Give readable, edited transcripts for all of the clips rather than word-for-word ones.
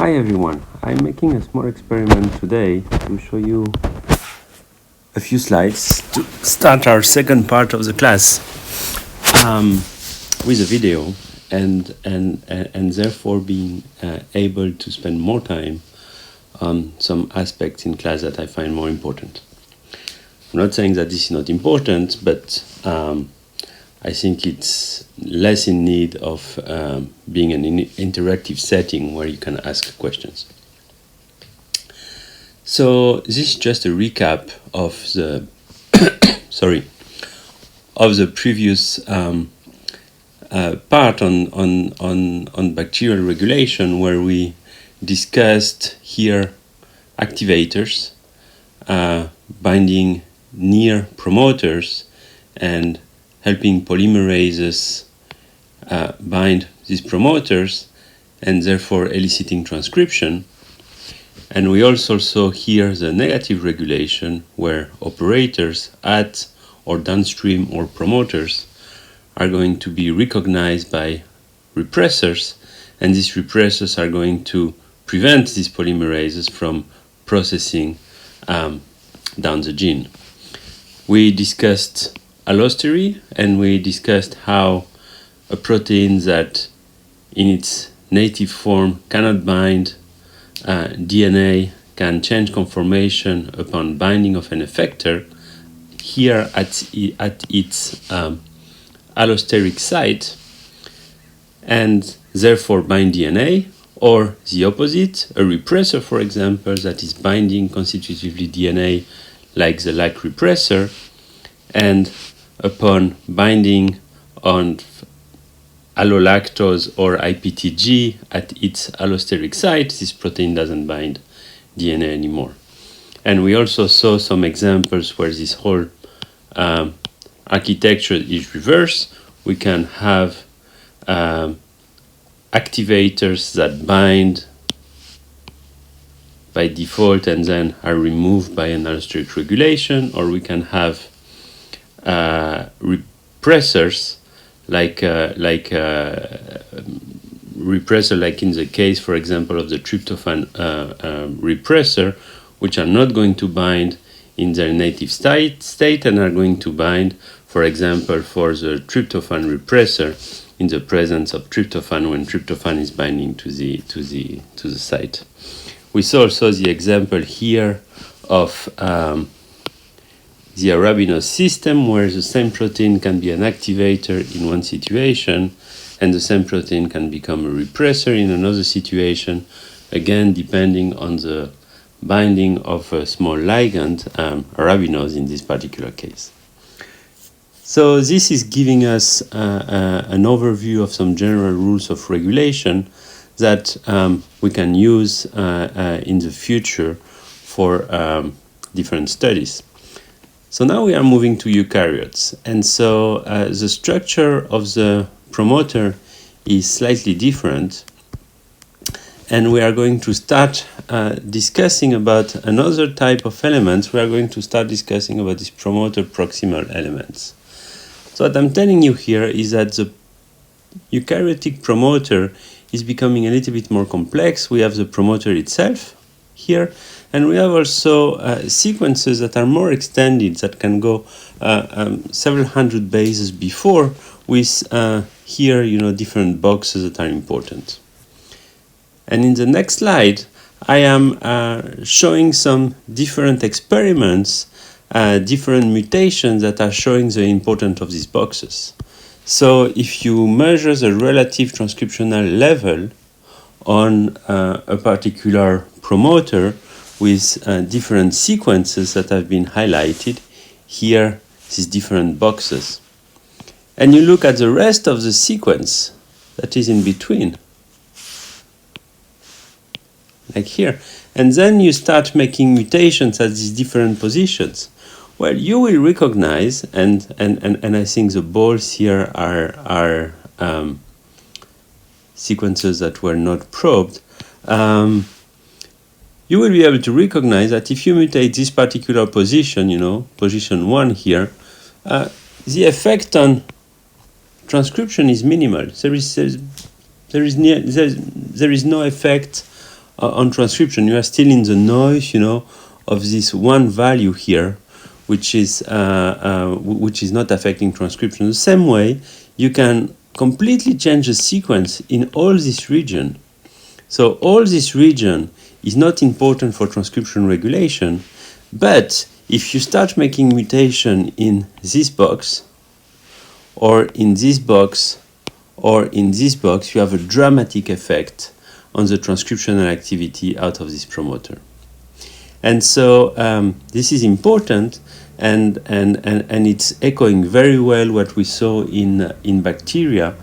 Hi everyone, I'm making a small experiment today to show you a few slides to start our second part of the class with a video and therefore being able to spend more time on some aspects in class that I find more important. I'm not saying that this is not important, but I think it's less in need of being an interactive setting where you can ask questions. So this is just a recap of the of the previous part on bacterial regulation, where we discussed here activators, binding near promoters, and helping polymerases bind these promoters and therefore eliciting transcription. And we also saw here the negative regulation, where operators at or downstream or promoters are going to be recognized by repressors, and these repressors are going to prevent these polymerases from processing down the gene. We discussed allostery, and we discussed how a protein that in its native form cannot bind DNA can change conformation upon binding of an effector here at its allosteric site, and therefore bind DNA, or the opposite, a repressor, for example, that is binding constitutively DNA like the lac repressor, and upon binding on allolactose or IPTG at its allosteric site, this protein doesn't bind DNA anymore. And we also saw some examples where this whole architecture is reversed. We can have activators that bind by default and then are removed by an allosteric regulation, or we can have repressors like repressor, like in the case, for example, of the tryptophan repressor, which are not going to bind in their native state and are going to bind, for example, for the tryptophan repressor in the presence of tryptophan when tryptophan is binding to the site. We saw also the example here of the arabinose system, where the same protein can be an activator in one situation and the same protein can become a repressor in another situation, again depending on the binding of a small ligand, arabinose in this particular case. So this is giving us an overview of some general rules of regulation that we can use in the future for different studies. So now we are moving to eukaryotes, and so the structure of the promoter is slightly different, and we are going to start discussing about another type of elements. We are going to start discussing about these promoter proximal elements. So what I'm telling you here is that the eukaryotic promoter is becoming a little bit more complex. We have the promoter itself here, and we have also sequences that are more extended, that can go several hundred bases before, with here, different boxes that are important. And in the next slide, I am showing some different experiments, different mutations that are showing the importance of these boxes. So if you measure the relative transcriptional level on a particular promoter with different sequences that have been highlighted here, these different boxes, and you look at the rest of the sequence that is in between, like here, and then you start making mutations at these different positions, well, you will recognize, and I think the balls here are sequences that were not probed. You will be able to recognize that if you mutate this particular position, position 1 here, the effect on transcription is minimal. There is no effect on transcription. You are still in the noise, you know, of this one value here, which is not affecting transcription. The same way, you can completely change the sequence in all this region. So all this region is not important for transcription regulation, but if you start making mutation in this box, or in this box, or in this box, you have a dramatic effect on the transcriptional activity out of this promoter. And so this is important, and it's echoing very well what we saw in bacteria,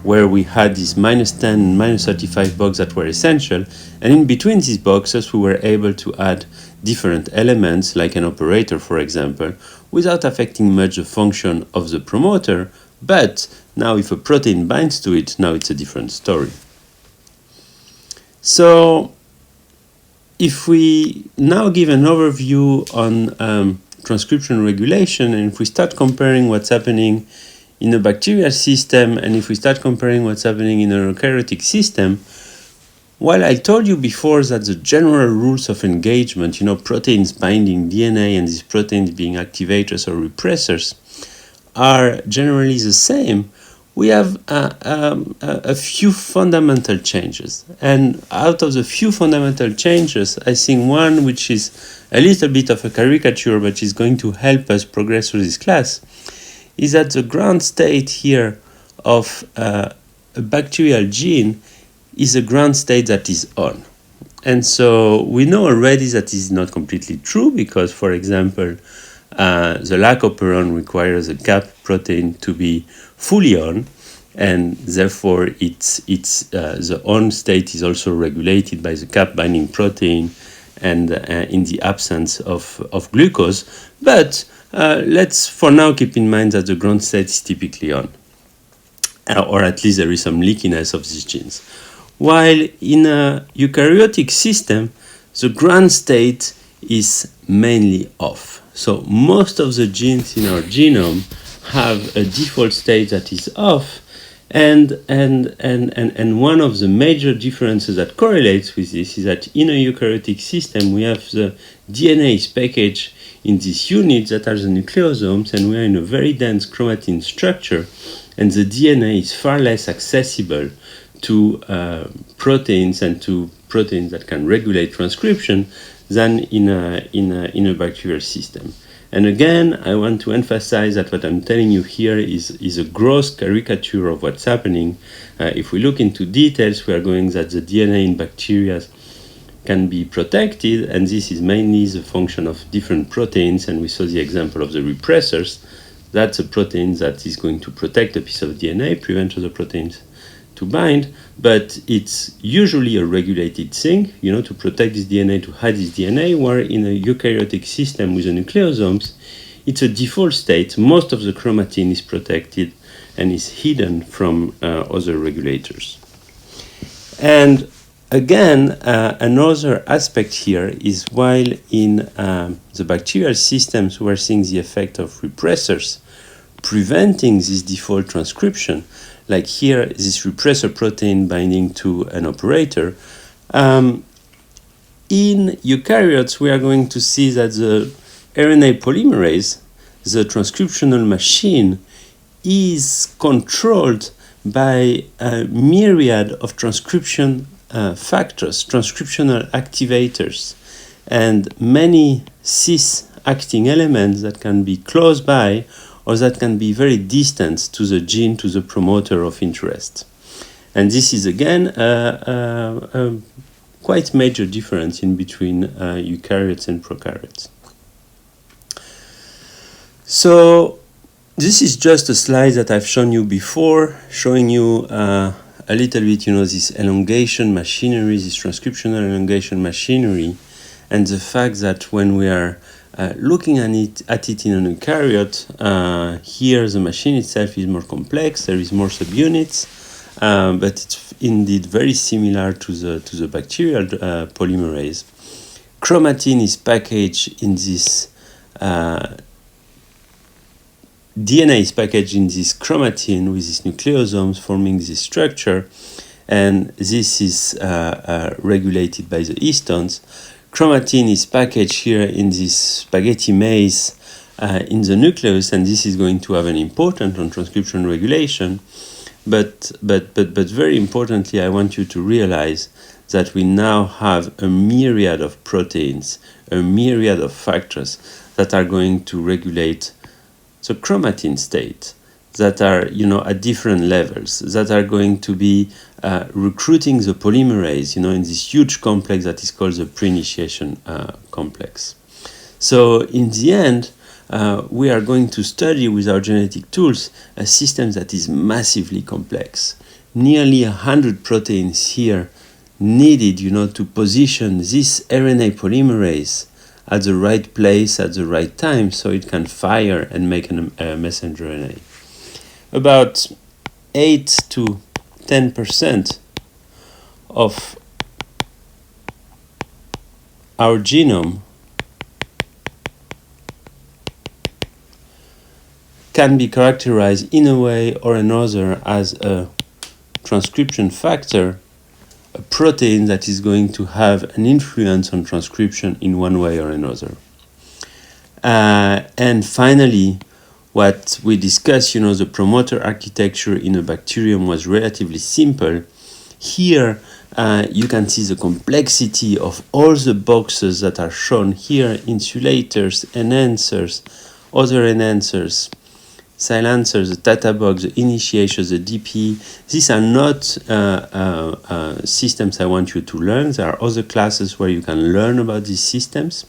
where we had this -10 and -35 box that were essential, and in between these boxes we were able to add different elements, like an operator, for example, without affecting much the function of the promoter. But now if a protein binds to it, now it's a different story. So if we now give an overview on transcription regulation, and if we start comparing what's happening in a bacterial system, and if we start comparing what's happening in a eukaryotic system, while I told you before that the general rules of engagement, you know, proteins binding DNA and these proteins being activators or repressors, are generally the same, we have a few fundamental changes. And out of the few fundamental changes, I think one which is a little bit of a caricature, but is going to help us progress through this class, is that the ground state here of a bacterial gene is a ground state that is on. And so we know already that this is not completely true, because, for example, the lac operon requires a cap protein to be fully on, and therefore the on state is also regulated by the cap binding protein and in the absence of glucose. But let's for now keep in mind that the ground state is typically on, or at least there is some leakiness of these genes. While in a eukaryotic system, the ground state is mainly off. So most of the genes in our genome have a default state that is off, and one of the major differences that correlates with this is that in a eukaryotic system we have the DNA is packaged in these units that are the nucleosomes, and we are in a very dense chromatin structure, and the DNA is far less accessible to proteins and to proteins that can regulate transcription than in a bacterial system. And again, I want to emphasize that what I'm telling you here is a gross caricature of what's happening. If we look into details, we are going that the DNA in bacteria can be protected, and this is mainly the function of different proteins, and we saw the example of the repressors. That's a protein that is going to protect a piece of DNA, prevent other proteins to bind, but it's usually a regulated thing, you know, to protect this DNA, to hide this DNA, where in a eukaryotic system with the nucleosomes, it's a default state. Most of the chromatin is protected and is hidden from other regulators. And again, another aspect here is while in the bacterial systems we're seeing the effect of repressors preventing this default transcription, like here, this repressor protein binding to an operator. In eukaryotes, we are going to see that the RNA polymerase, the transcriptional machine, is controlled by a myriad of transcription factors, transcriptional activators, and many cis-acting elements that can be close by or that can be very distant to the gene, to the promoter of interest. And this is again a quite major difference in between eukaryotes and prokaryotes. So this is just a slide that I've shown you before, showing you a little bit, you know, this elongation machinery, this transcriptional elongation machinery, and the fact that when we are looking at it in an eukaryote, here the machine itself is more complex, there is more subunits, but it's indeed very similar to the bacterial polymerase. Chromatin is packaged in this, DNA is packaged in this chromatin with these nucleosomes forming this structure, and this is regulated by the histones. Chromatin is packaged here in this spaghetti maze in the nucleus, and this is going to have an important on transcription regulation. But very importantly, I want you to realize that we now have a myriad of proteins, a myriad of factors that are going to regulate the chromatin state, that are, at different levels, that are going to be recruiting the polymerase, in this huge complex that is called the pre-initiation complex. So in the end, we are going to study with our genetic tools a system that is massively complex. Nearly 100 proteins here needed, to position this RNA polymerase at the right place at the right time so it can fire and make a messenger RNA. About 8 to 10% of our genome can be characterized in a way or another as a transcription factor, a protein that is going to have an influence on transcription in one way or another. And finally, what we discussed, the promoter architecture in a bacterium was relatively simple. Here, you can see the complexity of all the boxes that are shown here: insulators, enhancers, other enhancers, silencers, the data box, the initiators, the DP. These are not systems I want you to learn. There are other classes where you can learn about these systems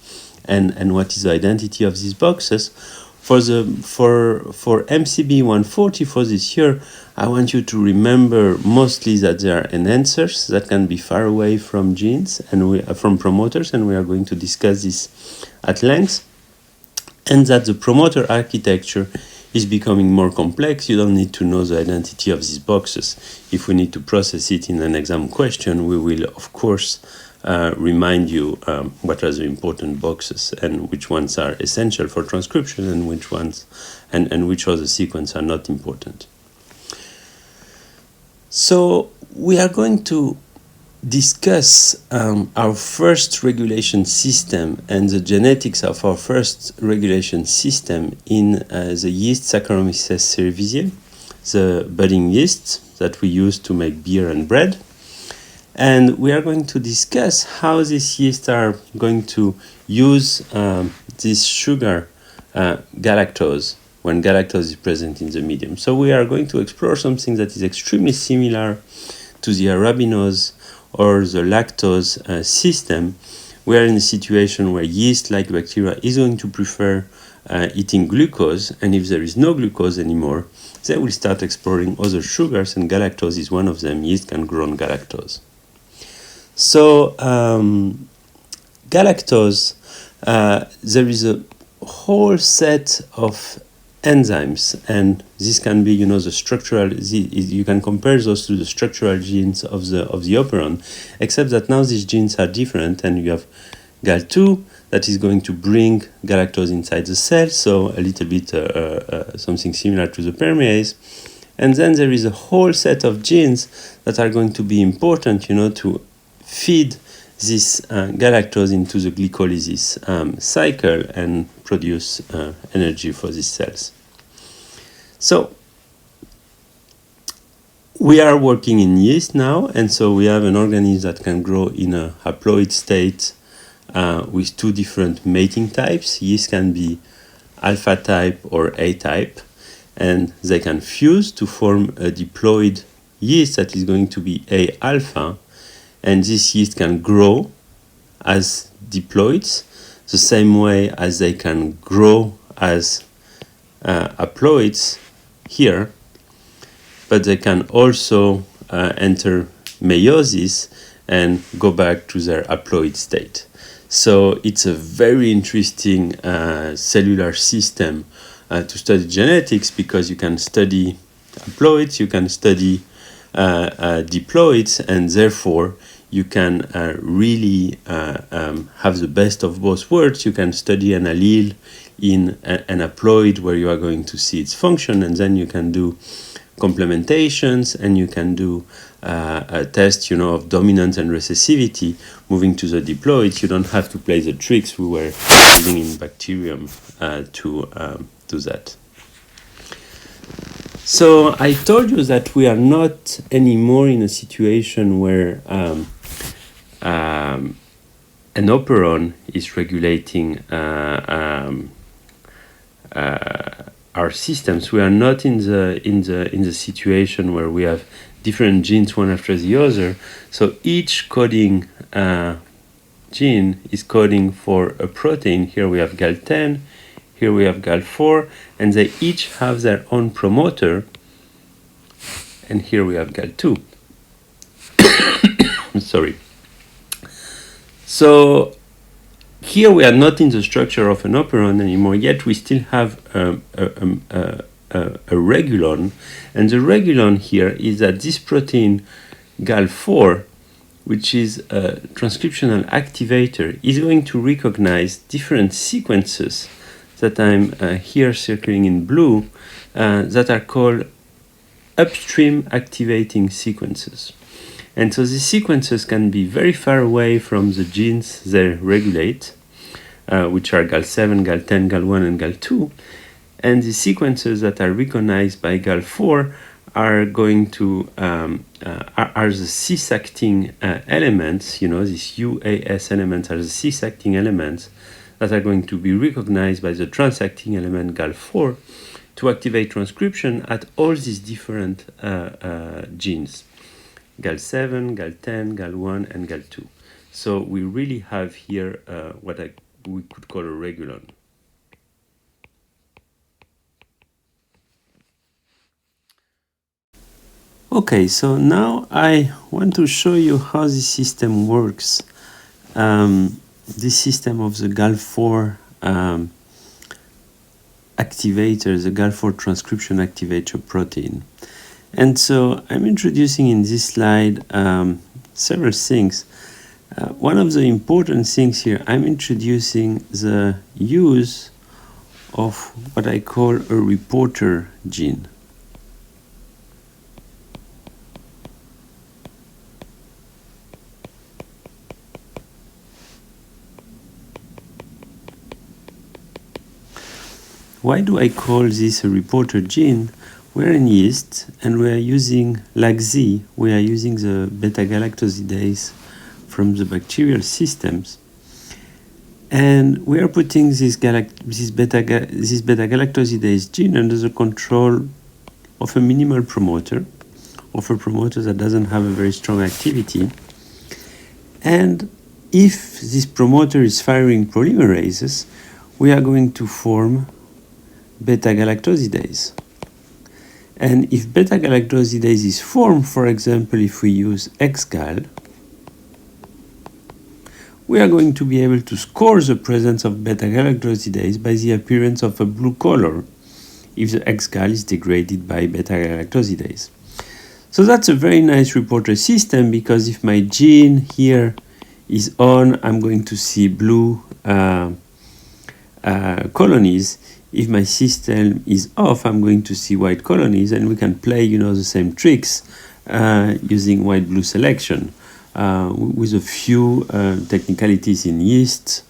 and what is the identity of these boxes. For MCB 140 for this year, I want you to remember mostly that there are enhancers that can be far away from genes and from promoters, and we are going to discuss this at length, and that the promoter architecture is becoming more complex. You don't need to know the identity of these boxes. If we need to process it in an exam question, we will, of course, remind you what are the important boxes and which ones are essential for transcription and which ones and which other sequences are not important. So we are going to discuss our first regulation system and the genetics of our first regulation system in the yeast Saccharomyces cerevisiae, the budding yeast that we use to make beer and bread. And we are going to discuss how these yeasts are going to use this sugar, galactose, when galactose is present in the medium. So we are going to explore something that is extremely similar to the arabinose or the lactose system. We are in a situation where yeast, like bacteria, is going to prefer eating glucose, and if there is no glucose anymore, they will start exploring other sugars, and galactose is one of them. Yeast can grow on galactose. So galactose, there is a whole set of enzymes, and this can be, the structural. You can compare those to the structural genes of the operon, except that now these genes are different, and you have Gal2 that is going to bring galactose inside the cell, so a little bit something similar to the permease. And then there is a whole set of genes that are going to be important, to feed this galactose into the glycolysis cycle and produce energy for these cells. So we are working in yeast now, and so we have an organism that can grow in a haploid state with two different mating types. Yeast can be alpha type or A type, and they can fuse to form a diploid yeast that is going to be A alpha. And this yeast can grow as diploids, the same way as they can grow as haploids here, but they can also enter meiosis and go back to their haploid state. So it's a very interesting cellular system to study genetics, because you can study haploids, you can study diploids, and therefore you can really have the best of both worlds. You can study an allele in an haploid where you are going to see its function, and then you can do complementations, and you can do a test, of dominance and recessivity moving to the diploids. You don't have to play the tricks we were using in bacterium to do that. So I told you that we are not anymore in a situation where an operon is regulating our systems. We are not in the situation where we have different genes one after the other. So each coding gene is coding for a protein. Here we have GAL10, here we have GAL4, and they each have their own promoter. And here we have GAL2. Sorry. So here we are not in the structure of an operon anymore, yet we still have a regulon. And the regulon here is that this protein GAL4, which is a transcriptional activator, is going to recognize different sequences that I'm here circling in blue that are called upstream activating sequences. And so these sequences can be very far away from the genes they regulate, which are GAL7, GAL10, GAL1, and GAL2. And the sequences that are recognized by GAL4 are going to are the cis-acting elements. These UAS elements are the cis-acting elements that are going to be recognized by the trans-acting element GAL4 to activate transcription at all these different genes. GAL7, GAL10, GAL1, and GAL2. So we really have here what we could call a regulon. Okay, so now I want to show you how this system works. This system of the GAL4 activator, the GAL4 transcription activator protein. And so I'm introducing in this slide several things. One of the important things here, I'm introducing the use of what I call a reporter gene. Why do I call this a reporter gene? We're in yeast, and we are using, like Z, we are using the beta-galactosidase from the bacterial systems. And we are putting this beta-galactosidase gene under the control of a minimal promoter, of a promoter that doesn't have a very strong activity. And if this promoter is firing polymerases, we are going to form beta-galactosidase. And if beta-galactosidase is formed, for example, if we use XGAL, we are going to be able to score the presence of beta-galactosidase by the appearance of a blue color if the XGAL is degraded by beta-galactosidase. So that's a very nice reporter system, because if my gene here is on, I'm going to see blue colonies. If my system is off, I'm going to see white colonies, and we can play, the same tricks using white-blue selection with a few technicalities in yeast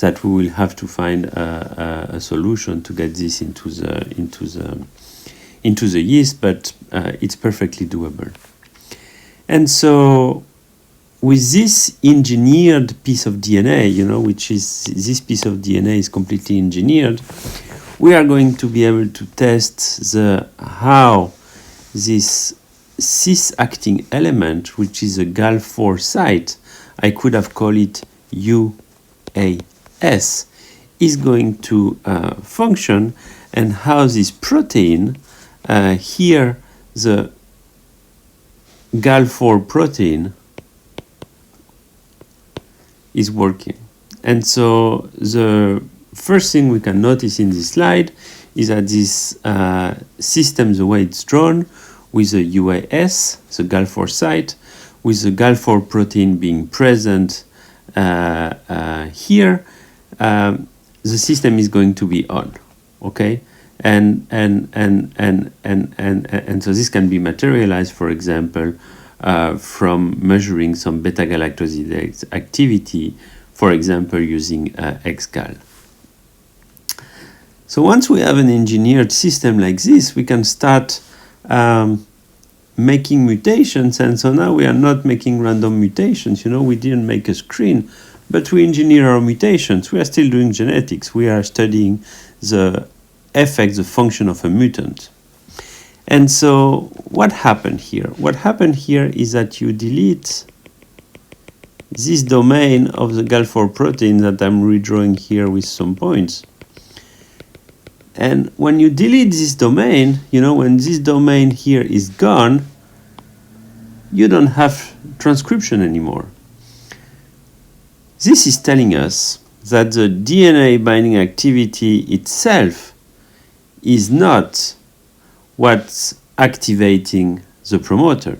that we will have to find a solution to get this into the yeast, but it's perfectly doable. And so with this engineered piece of DNA, which is this piece of DNA is completely engineered, we are going to be able to test how this cis-acting element, which is a GAL4 site, I could have called it UAS, is going to function, and how this protein, here the GAL4 protein, is working. And so the first thing we can notice in this slide is that this system, the way it's drawn, with the UAS, the GAL4 site, with the GAL4 protein being present here, the system is going to be on, okay? And so this can be materialized, for example, from measuring some beta-galactosidase activity, for example, using xGAL. So once we have an engineered system like this, we can start making mutations. And so now we are not making random mutations. We didn't make a screen, but we engineer our mutations. We are still doing genetics. We are studying the effect, the function of a mutant. And so what happened here? What happened here is that you delete this domain of the GAL4 protein that I'm redrawing here with some points. And when you delete this domain, when this domain here is gone, you don't have transcription anymore. This is telling us that the DNA binding activity itself is not what's activating the promoter.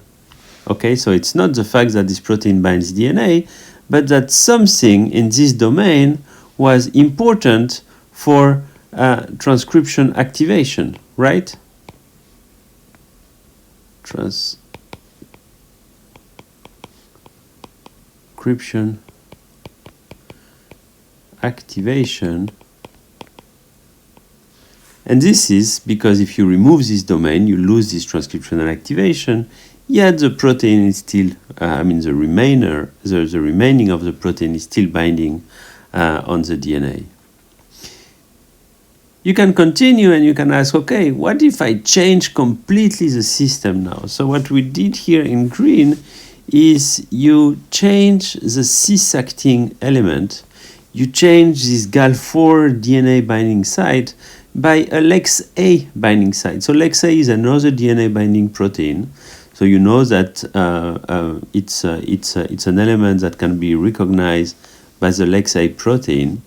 Okay, so it's not the fact that this protein binds DNA, but that something in this domain was important for transcription activation, right? Transcription activation. And this is because if you remove this domain, you lose this transcriptional activation, yet the protein is still, the remaining of the protein is still binding on the DNA. You can continue and you can ask, okay, what if I change completely the system now? So what we did here in green is you change the cis-acting element. You change this GAL4 DNA binding site by a LEX-A binding site. So LEX-A is another DNA binding protein. So you know that it's an element that can be recognized by the LEX-A protein.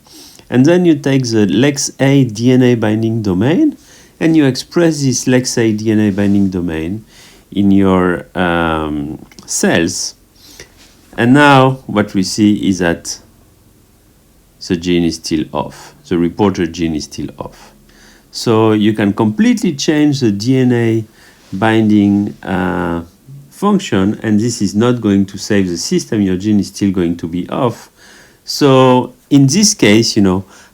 And then you take the LEX-A DNA binding domain and you express this LEX-A DNA binding domain in your cells. And now what we see is that the gene is still off. The reporter gene is still off. So you can completely change the DNA binding function, and this is not going to save the system. Your gene is still going to be off. So in this case,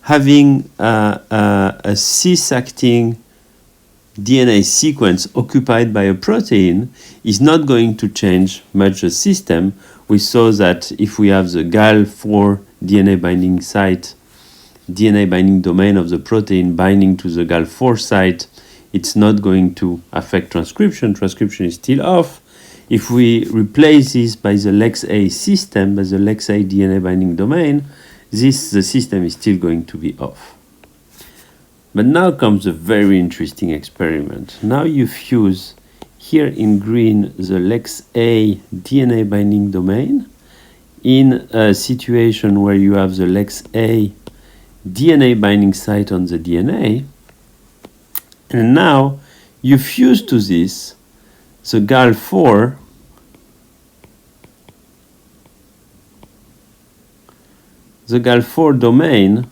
having a cis-acting DNA sequence occupied by a protein is not going to change much the system. We saw that if we have the GAL4 DNA binding site, DNA binding domain of the protein binding to the GAL4 site, it's not going to affect transcription. Transcription is still off. If we replace this by the LEX-A system, by the LEX-A DNA binding domain, the system is still going to be off. But now comes a very interesting experiment. Now you fuse here in green the LEX-A DNA binding domain in a situation where you have the LEX-A DNA binding site on the DNA. And now you fuse to this the GAL4 domain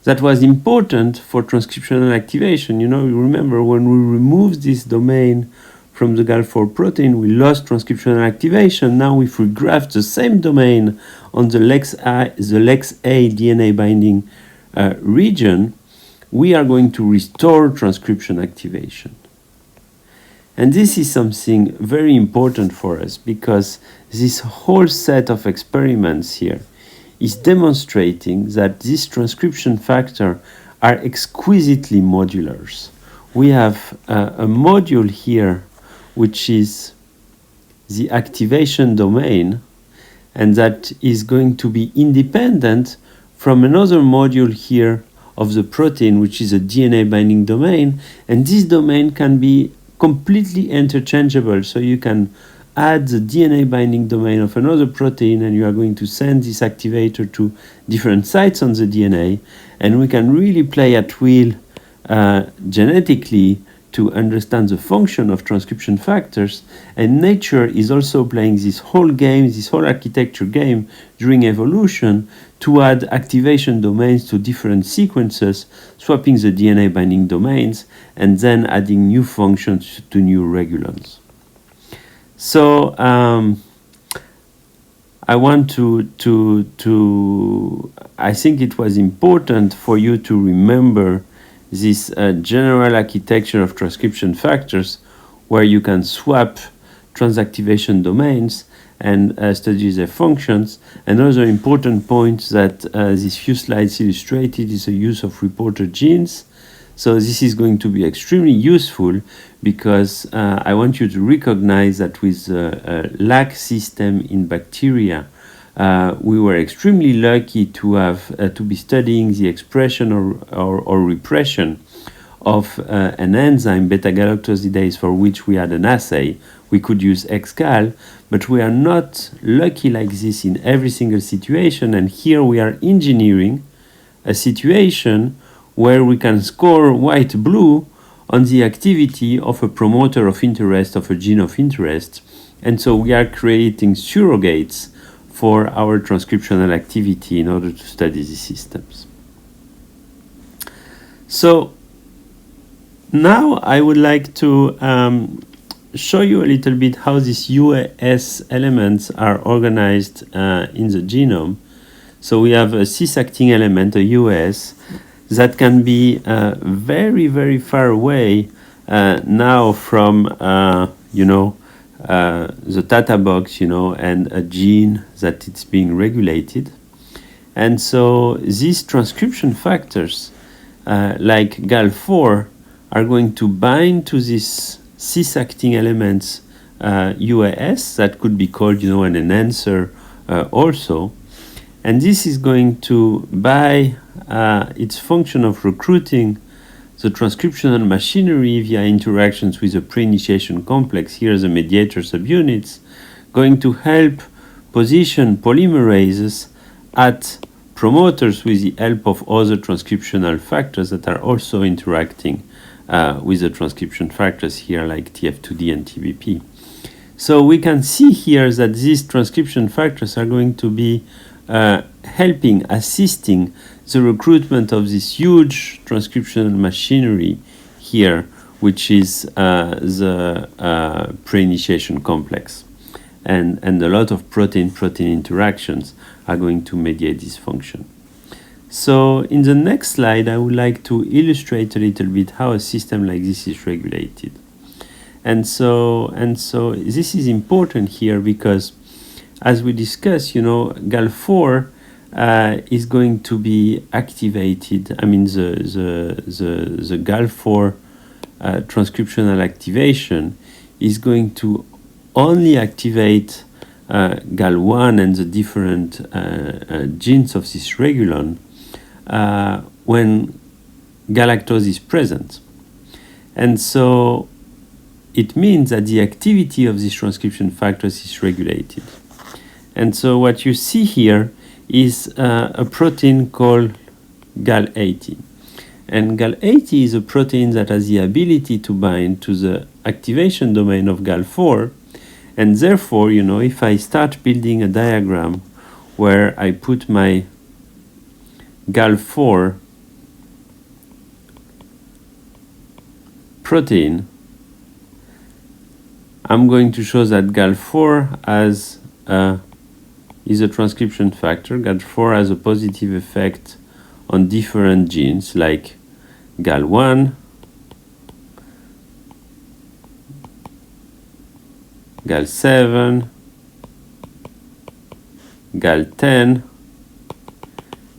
that was important for transcriptional activation. You remember when we removed this domain from the GAL4 protein, we lost transcriptional activation. Now if we graft the same domain on the LEX-A DNA binding region, we are going to restore transcription activation. And this is something very important for us because this whole set of experiments here is demonstrating that these transcription factors are exquisitely modulars. We have a module here which is the activation domain, and that is going to be independent from another module here of the protein, which is a DNA binding domain, and this domain can be completely interchangeable. So you can add the DNA binding domain of another protein and you are going to send this activator to different sites on the DNA, and we can really play at will genetically to understand the function of transcription factors. And nature is also playing this whole game, this whole architecture game during evolution to add activation domains to different sequences, swapping the DNA binding domains, and then adding new functions to new regulons. So I want I think it was important for you to remember this general architecture of transcription factors, where you can swap transactivation domains and study their functions. Another important point that these few slides illustrated is the use of reporter genes. So this is going to be extremely useful, because I want you to recognize that with the LAC system in bacteria, we were extremely lucky to have to be studying the expression or repression of an enzyme, beta-galactosidase, for which we had an assay. We could use XGAL, but we are not lucky like this in every single situation. And here we are engineering a situation where we can score white-blue on the activity of a promoter of interest, of a gene of interest. And so we are creating surrogates for our transcriptional activity in order to study these systems. So now I would like to show you a little bit how these UAS elements are organized in the genome. So we have a cis-acting element, a UAS, that can be very, very far away now from, the data box, and a gene that it's being regulated. And so these transcription factors, like GAL4, are going to bind to this cis-acting elements UAS that could be called, an enhancer also. And this is going to, by its function of recruiting the transcriptional machinery via interactions with the pre-initiation complex, here the mediator subunits, going to help position polymerases at promoters with the help of other transcriptional factors that are also interacting with the transcription factors here, like TF2D and TBP. So we can see here that these transcription factors are going to be assisting the recruitment of this huge transcriptional machinery here, which is the pre-initiation complex. And a lot of protein-protein interactions are going to mediate this function. So in the next slide, I would like to illustrate a little bit how a system like this is regulated. And so this is important here because, as we discussed, GAL4 is going to be activated. I mean, the GAL4 transcriptional activation is going to only activate GAL1 and the different genes of this regulon when galactose is present. And so it means that the activity of these transcription factors is regulated. And so what you see here is a protein called GAL80. And GAL80 is a protein that has the ability to bind to the activation domain of GAL4. And therefore, if I start building a diagram where I put my GAL4 protein, I'm going to show that GAL4 is a transcription factor. GAL4 has a positive effect on different genes like GAL1, GAL7, GAL10,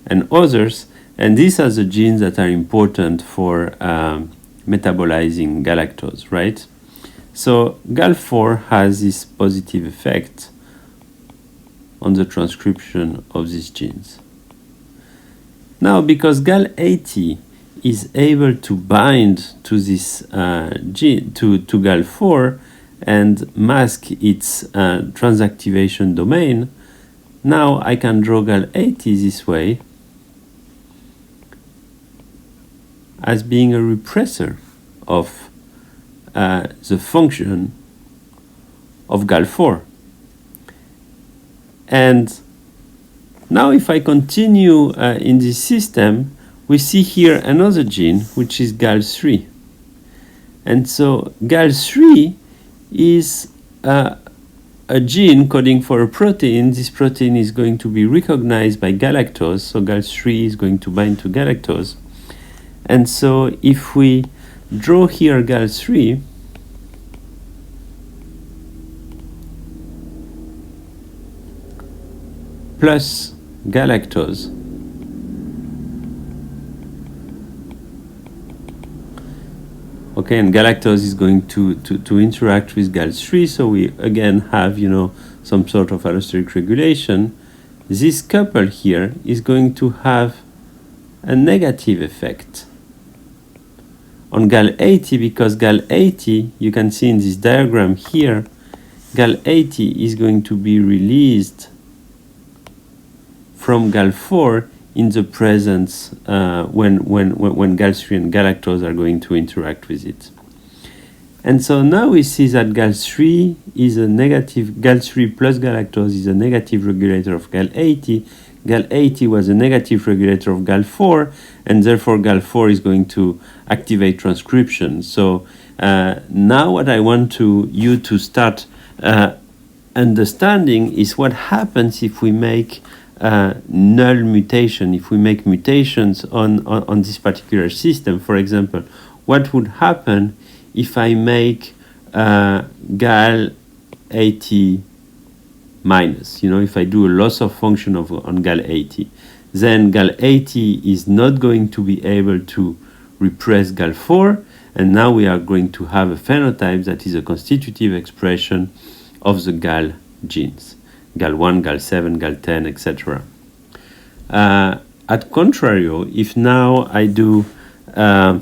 and others. And these are the genes that are important for metabolizing galactose, right? So GAL4 has this positive effect on the transcription of these genes. Now, because GAL80 is able to bind to this gene, to GAL4, and mask its transactivation domain, now I can draw GAL80 this way as being a repressor of the function of GAL4. And now if I continue in this system, we see here another gene, which is GAL3. And so GAL3 is a gene coding for a protein. This protein is going to be recognized by galactose, so GAL3 is going to bind to galactose. And so if we draw here GAL3, plus galactose, okay, and galactose is going to interact with GAL3, so we again have, some sort of allosteric regulation. This couple here is going to have a negative effect on GAL80, because GAL80, you can see in this diagram here, GAL80 is going to be released from GAL4 in the presence when GAL3 and galactose are going to interact with it. And so now we see that GAL3 is a negative, GAL3 plus galactose is a negative regulator of GAL80. GAL80 was a negative regulator of GAL4, and therefore GAL4 is going to activate transcription. So now what I want you to start understanding is what happens if we make null mutation, if we make mutations on this particular system. For example, what would happen if I make GAL80 minus, if I do a loss of function on GAL80, then GAL80 is not going to be able to repress GAL4, and now we are going to have a phenotype that is a constitutive expression of the GAL genes, GAL1, GAL7, GAL10, etc. At contrario, if now I do a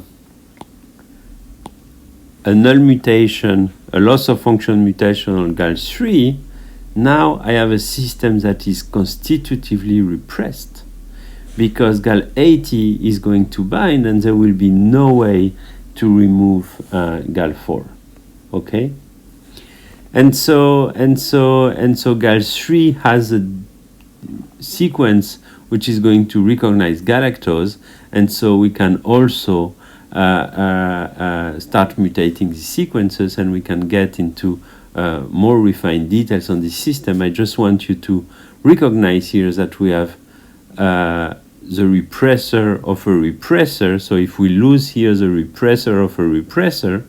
null mutation, a loss of function mutation on GAL3, now I have a system that is constitutively repressed, because GAL80 is going to bind and there will be no way to remove GAL4. Okay? And so GAL3 has a sequence which is going to recognize galactose, and so we can also start mutating these sequences, and we can get into more refined details on this system. I just want you to recognize here that we have the repressor of a repressor. So if we lose here the repressor of a repressor,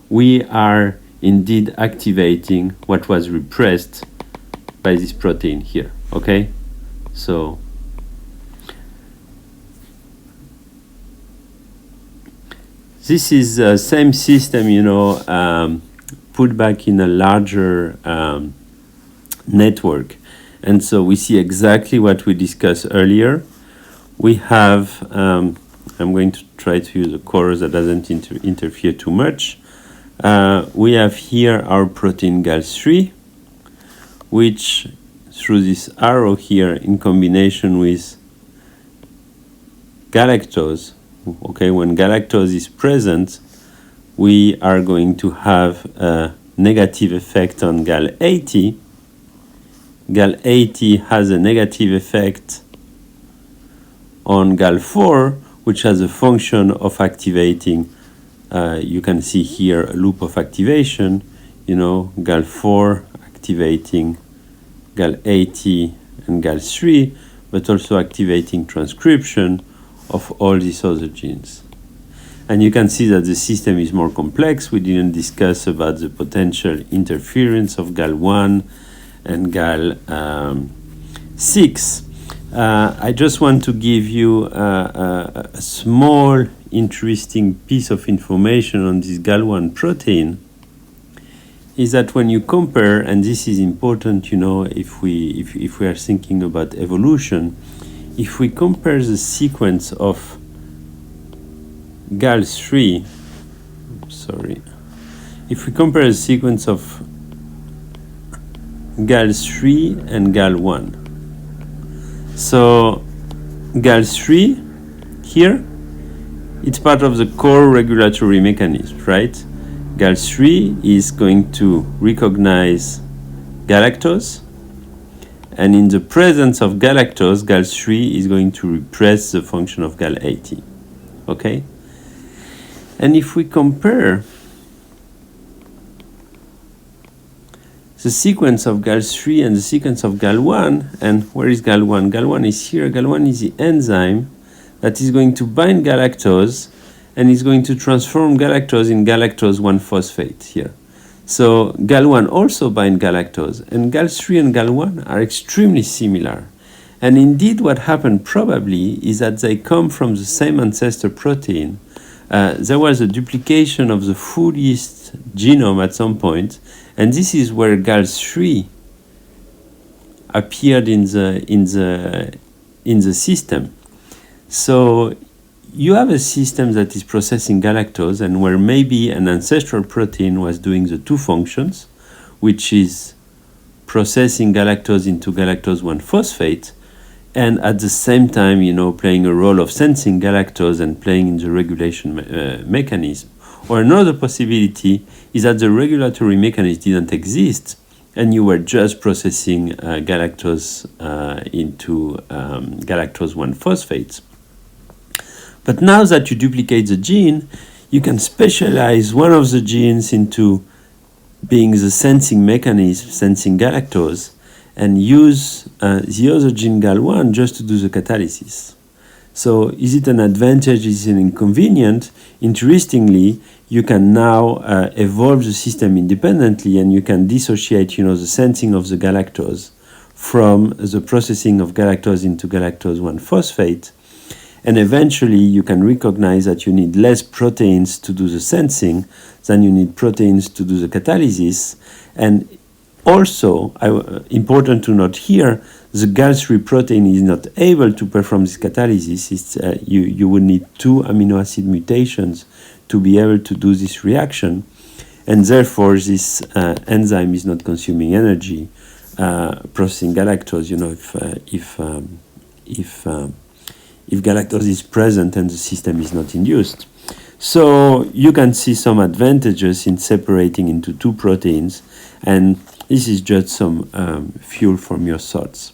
we are indeed activating what was repressed by this protein here. Okay, so this is the same system, put back in a larger network. And so we see exactly what we discussed earlier. We have, I'm going to try to use a chorus that doesn't interfere too much. We have here our protein GAL3, which through this arrow here in combination with galactose, okay, when galactose is present, we are going to have a negative effect on GAL80. GAL80 has a negative effect on GAL4, which has a function of activating, you can see here a loop of activation, GAL4 activating GAL80 and GAL3, but also activating transcription of all these other genes. And you can see that the system is more complex. We didn't discuss about the potential interference of GAL1 and GAL6. I just want to give you a small interesting piece of information on this GAL1 protein, is that when you compare, and this is important, if we are thinking about evolution, if we compare the sequence of GAL3, if we compare the sequence of GAL3 and GAL1, so GAL3 here, it's part of the core regulatory mechanism, right? GAL3 is going to recognize galactose, and in the presence of galactose, GAL3 is going to repress the function of GAL80. Okay? And if we compare the sequence of GAL3 and the sequence of GAL1, and where is GAL1? GAL1 is here. GAL1 is the enzyme that is going to bind galactose and is going to transform galactose in galactose 1-phosphate here. So GAL1 also binds galactose, and GAL3 and GAL1 are extremely similar. And indeed what happened probably is that they come from the same ancestor protein. There was a duplication of the full yeast genome at some point, and this is where GAL3 appeared in the system. So you have a system that is processing galactose, and where maybe an ancestral protein was doing the two functions, which is processing galactose into galactose 1-phosphate, and at the same time, playing a role of sensing galactose and playing in the regulation mechanism. Or another possibility is that the regulatory mechanism didn't exist, and you were just processing galactose into galactose 1-phosphate. But now that you duplicate the gene, you can specialize one of the genes into being the sensing mechanism, sensing galactose, and use the other gene GAL1 just to do the catalysis. So is it an advantage, is it an inconvenient? Interestingly, you can now evolve the system independently, and you can dissociate the sensing of the galactose from the processing of galactose into galactose 1-phosphate. And eventually you can recognize that you need less proteins to do the sensing than you need proteins to do the catalysis. And also, important to note here, the GAL3 protein is not able to perform this catalysis. You would need 2 amino acid mutations to be able to do this reaction. And therefore, this enzyme is not consuming energy processing galactose, if galactose is present and the system is not induced. So you can see some advantages in separating into 2 proteins, and this is just some fuel from your thoughts.